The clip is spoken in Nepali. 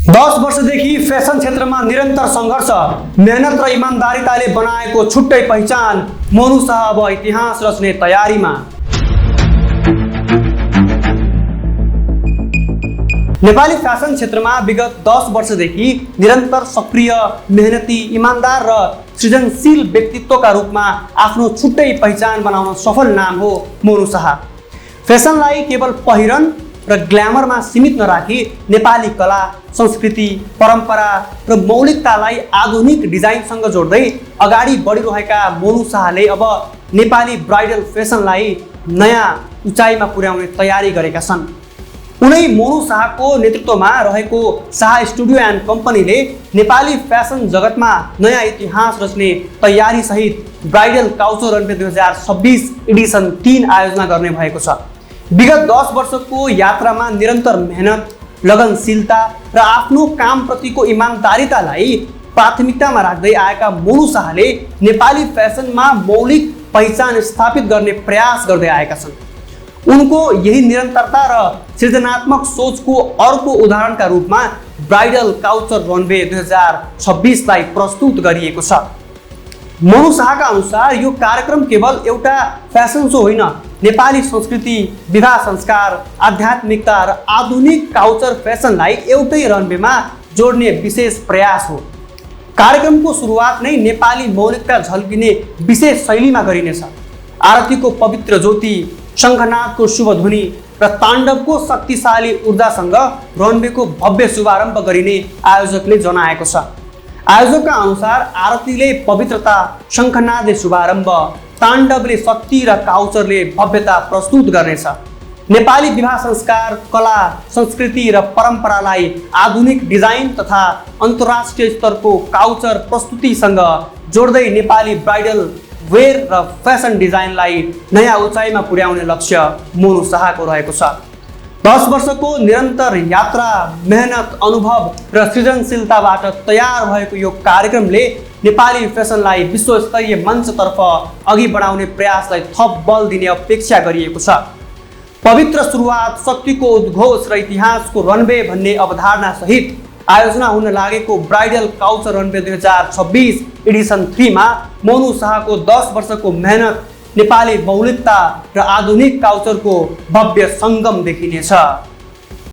10 वर्षदेखि फेसन क्षेत्रमा निरन्तर सङ्घर्ष, मेहनत र इमानदारिताले बनाएको छुट्टै पहिचान मोनु शाह अब इतिहास रच्ने तयारीमा। नेपाली फेसन क्षेत्रमा विगत 10 वर्षदेखि निरन्तर सक्रिय, मेहनती, इमानदार र सृजनशील व्यक्तित्वका रूपमा आफ्नो छुट्टै पहिचान बनाउन सफल नाम हो मोनु शाह। फेसनलाई केवल पहिरन र ग्ल्यामरमा सीमित नराखी नेपाली कला, संस्कृति, परम्परा र मौलिकतालाई आधुनिक डिजाइनसँग जोड्दै अगाडि बढिरहेका मोनु शाहले अब नेपाली ब्राइडल फेसनलाई नयाँ उचाइमा पुर्याउने तयारी गरेका छन्। उनै मोनु शाहको नेतृत्वमा रहेको शाह स्टुडियो एन्ड कम्पनीले नेपाली फेसन जगतमा नयाँ इतिहास रच्ने तयारी सहित ब्राइडल काउचो रनवे 2026 एडिसन 3 आयोजना गर्ने भएको छ। विगत 10 वर्षको यात्रामा निरन्तर मेहनत, लगनशीलता र आफ्नो कामप्रतिको इमानदारितालाई प्राथमिकतामा राख्दै आएका मोनु शाहले नेपाली फेसनमा मौलिक पहिचान स्थापित गर्ने प्रयास गर्दै आएका छन्। उनको यही निरन्तरता र सृजनात्मक सोचको अर्को उदाहरणका रूपमा ब्राइडल काउचर रनवे 2026 लाई प्रस्तुत गरिएको छ। मोनु शाहका अनुसार यो कार्यक्रम केवल एउटा फेसन सो होइन, नेपाली संस्कृति, विवाह संस्कार, आध्यात्मिकता र आधुनिक काउचर फेसनलाई एउटै रनवेमा जोड्ने विशेष प्रयास हो। कार्यक्रमको सुरुवात नै नेपाली मौलिकता झल्किने विशेष शैलीमा गरिनेछ। आरतीको पवित्र ज्योति, शङ्खनादको शुभ ध्वनि र ताण्डवको शक्तिशाली ऊर्जासँग रनवेको भव्य शुभारम्भ गरिने आयोजकले जनाएको छ। आयोजकका अनुसार आरतीले पवित्रता, शङ्खनादले शुभारम्भ, ताण्डवले शक्ति र काउचरले भव्यता प्रस्तुत गर्नेछ। नेपाली विवाह संस्कार, कला, संस्कृति र परम्परालाई आधुनिक डिजाइन तथा अन्तर्राष्ट्रिय स्तरको काउचर प्रस्तुतिसँग जोड्दै नेपाली ब्राइडल वेयर र फेसन डिजाइनलाई नयाँ उचाइमा पुर्याउने लक्ष्य मोनु शाहको रहेको छ। 10 वर्षको निरन्तर यात्रा, मेहनत, अनुभव र सृजनशीलताबाट तयार भएको यो कार्यक्रमले नेपाली फेसनलाई विश्वस्तरीय मञ्चतर्फ अघि बढाउने प्रयासलाई थप बल दिने अपेक्षा गरिएको छ। पवित्र सुरुवात, शक्तिको उद्घोष र इतिहासको रनवे भन्ने अवधारणा सहित आयोजना हुन लागेको ब्राइडल काउचर रनवे 2026 एडिसन 3 मा मोनु शाहको 10 वर्षको मेहनत, नेपाली मौलिकता र आधुनिक काउचरको भव्य सङ्गम देखिनेछ।